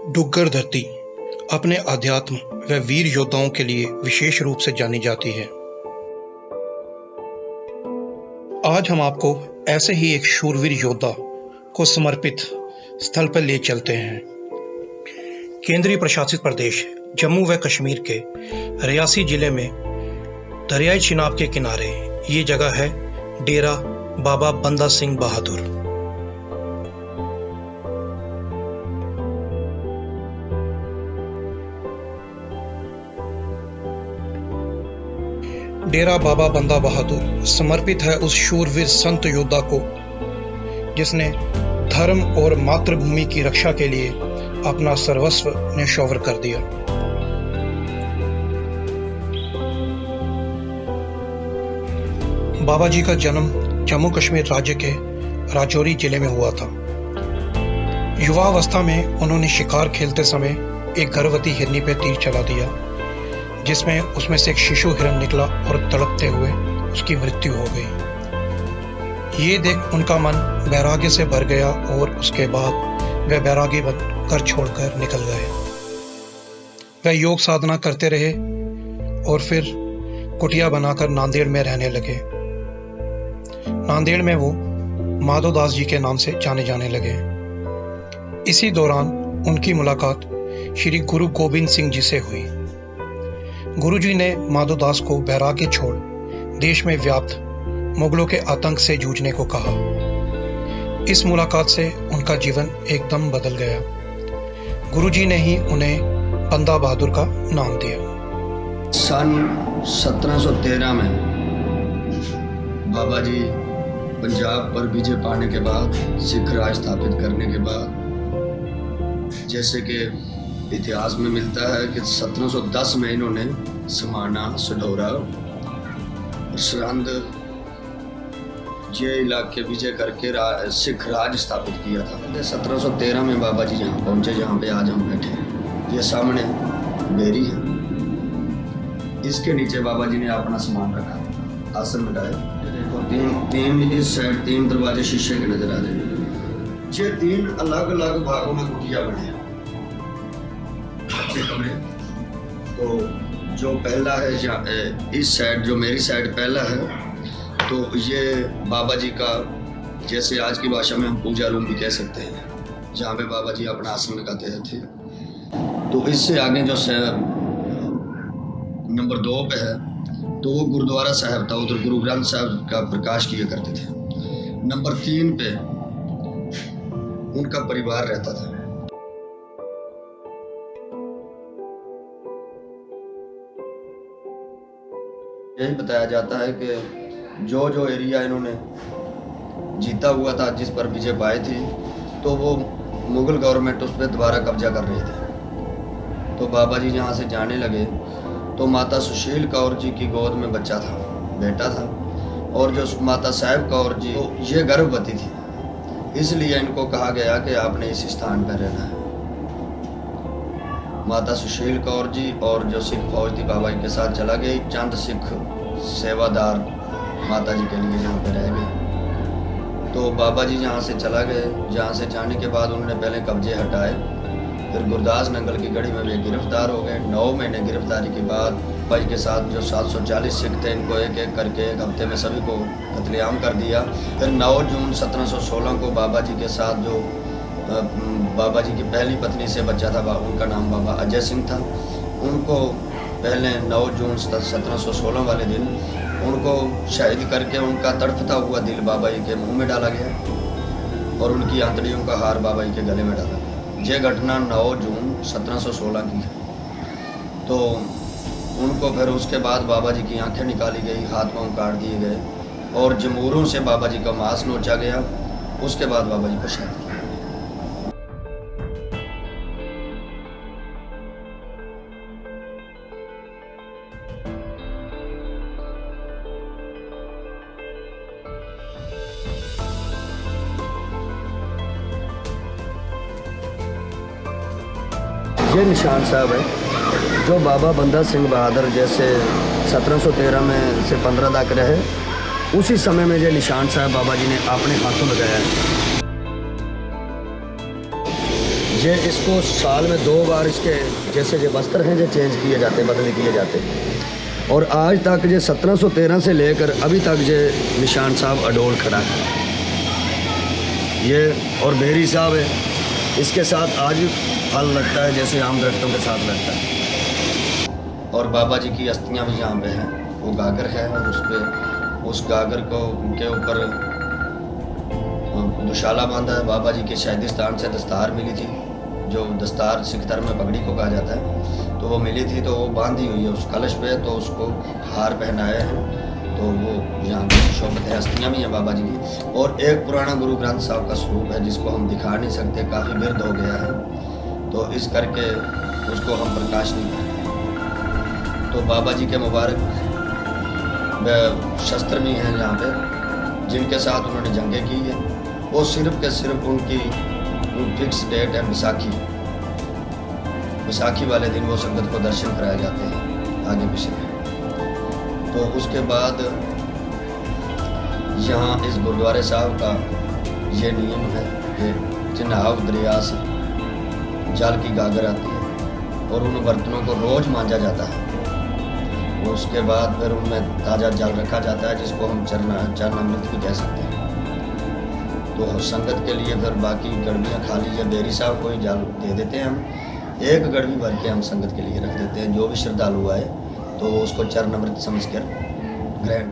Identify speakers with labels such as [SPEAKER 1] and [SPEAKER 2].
[SPEAKER 1] डुग्गर धरती अपने अध्यात्म व वीर योद्धाओं के लिए विशेष रूप से जानी जाती है। आज हम आपको ऐसे ही एक शूरवीर योद्धा को समर्पित स्थल पर ले चलते हैं। केंद्रीय प्रशासित प्रदेश जम्मू व कश्मीर के रियासी जिले में दरियाई चिनाब के किनारे ये जगह है डेरा बाबा बंदा सिंह बहादुर। डेरा बाबा बंदा बहादुर समर्पित है उस शूरवीर संत योद्धा को जिसने धर्म और मातृभूमि की रक्षा के लिए अपना सर्वस्व न्यौछावर कर दिया। बाबा जी का जन्म जम्मू कश्मीर राज्य के राजौरी जिले में हुआ था। युवावस्था में उन्होंने शिकार खेलते समय एक गर्भवती हिरनी पर तीर चला दिया, जिसमें उसमें से एक शिशु हिरन निकला और तड़पते हुए उसकी मृत्यु हो गई। ये देख उनका मन वैराग्य से भर गया और उसके बाद वे वैरागी बनकर छोड़कर निकल गए। वे योग साधना करते रहे और फिर कुटिया बनाकर नांदेड़ में रहने लगे। नांदेड़ में वो माधोदास जी के नाम से जाने जाने लगे। इसी दौरान उनकी मुलाकात श्री गुरु गोविंद सिंह जी से हुई। गुरुजी ने माधोदास को वैराग्य छोड़ देश में व्याप्त मुगलों के आतंक से जूझने को कहा। इस मुलाकात से उनका जीवन एकदम बदल गया। गुरुजी ने ही उन्हें बंदा बहादुर का नाम दिया।
[SPEAKER 2] सन 1713 में बाबा जी पंजाब पर विजय पाने के बाद, सिख राज स्थापित करने के बाद, जैसे कि इतिहास में मिलता है कि 1710 में इन्होंने समाना, सढौरा और सरहंद ये इलाके विजय करके सिख राज स्थापित किया था। 1713 में बाबा जी यहाँ पहुँचे जहाँ पे आज हम बैठे हैं। ये सामने बेरी है, इसके नीचे बाबा जी ने अपना सामान रखा, आसन लगाए। देखो तीन इस साइड 3 दरवाजे शीशे के नजर आ रहे हैं। ये 3 अलग अलग भागों में कुटिया बने हैं, अच्छे कमरे। तो जो पहला है इस साइड, जो मेरी साइड पहला है, तो ये बाबा जी का, जैसे आज की भाषा में हम पूजा रूम भी कह सकते हैं, जहाँ पे बाबा जी अपना आसन लगाते थे। तो इससे आगे जो नंबर 2 पे है, तो वो गुरुद्वारा साहब था, उधर गुरु ग्रंथ साहब का प्रकाश किया करते थे। नंबर 3 पे उनका परिवार रहता था। यही बताया जाता है कि जो एरिया इन्होंने जीता हुआ था, जिस पर विजय पाई थी, तो वो मुगल गवर्नमेंट उस पर दोबारा कब्जा कर रही थी। तो बाबा जी यहाँ से जाने लगे तो माता सुशील कौर जी की गोद में बेटा था, और जो माता साहिब कौर जी, तो ये गर्भवती थी, इसलिए इनको कहा गया कि आपने इस स्थान पर रहना है। माता सुशील कौर जी और जो सिख फौज थी बाबा जी के साथ चला गई। चंद सिख सेवादार माता जी के लिए यहाँ पे रह गए। तो बाबा जी यहाँ से चला गए। जहाँ से जाने के बाद उन्होंने पहले कब्जे हटाए, फिर गुरदास नंगल की गढ़ी में वे गिरफ्तार हो गए। 9 महीने गिरफ्तारी के बाद बाबा जी के साथ जो 740 सिख थे, इनको एक एक करके एक हफ्ते में सभी को कत्लेआम कर दिया। फिर 9 जून 1716 को बाबा जी के साथ जो बाबा जी की पहली पत्नी से बच्चा था, उनका नाम बाबा अजय सिंह था, उनको पहले 9 जून 1716 वाले दिन उनको शहीद करके उनका तड़पता हुआ दिल बाबा जी के मुंह में डाला गया और उनकी आंतड़ियों का हार बाबा जी के गले में डाला गया। ये घटना 9 जून 1716 की है। तो उनको फिर उसके बाद बाबा जी की आंखें निकाली गई, हाथ पांव काट दिए गए और जमूरों से बाबा जी का मांस नोचा गया। उसके बाद बाबा जी को शहीद किया। ये निशान साहब है जो बाबा बंदा सिंह बहादुर जैसे 1713 में से 15 तक रहे, उसी समय में ये निशान साहब बाबा जी ने अपने हाथों लगाया है। ये इसको साल में 2 बार इसके जैसे ये वस्त्र हैं जो चेंज किए जाते, बदले किए जाते। और आज तक ये 1713 से लेकर अभी तक ये निशान साहब अडोल खड़ा है। ये और बेरी साहब है, इसके साथ आज भी फल लगता है जैसे आम दरख्तों के साथ लगता है। और बाबा जी की अस्थियाँ भी यहाँ पे हैं। वो गागर है और उस गागर के ऊपर दुशाला बांधा है। बाबा जी के शहीदिस्तान से दस्तार मिली थी, जो दस्तार सिख धर्म में पगड़ी को कहा जाता है, तो वो मिली थी, तो वो बांधी हुई है उस कलश पे, तो उसको हार पहनाया है, तो वो यहाँ पे शोभित है। अस्थियाँ भी हैं बाबा जी की। और एक पुराना गुरु ग्रंथ साहब का स्वरूप है जिसको हम दिखा नहीं सकते, काफ़ी वृद्ध हो गया है, तो इस करके उसको हम प्रकाश नहीं करते। तो बाबा जी के मुबारक शस्त्र भी हैं यहाँ पे, जिनके साथ उन्होंने जंगें की है। वो सिर्फ के सिर्फ उनकी फिक्स डेट है बैसाखी वाले दिन वो संगत को दर्शन कराए जाते हैं आगे पीछे। तो उसके बाद यहाँ इस गुरुद्वारे साहब का ये नियम है कि चिन्हाव दरिया से जल की गागर आती है और उन बर्तनों को रोज़ मांजा जाता है। उसके बाद फिर उनमें ताज़ा जल रखा जाता है जिसको हम चरणामृत भी कह सकते हैं। तो संगत के लिए फिर बाकी गड़बियाँ खाली या बेरी साहब को ही जल दे देते हैं हम। एक गड़बी भर के हम संगत के लिए रख देते हैं, जो भी श्रद्धालु आए तो उसको चरणामृत समझ कर ग्रहण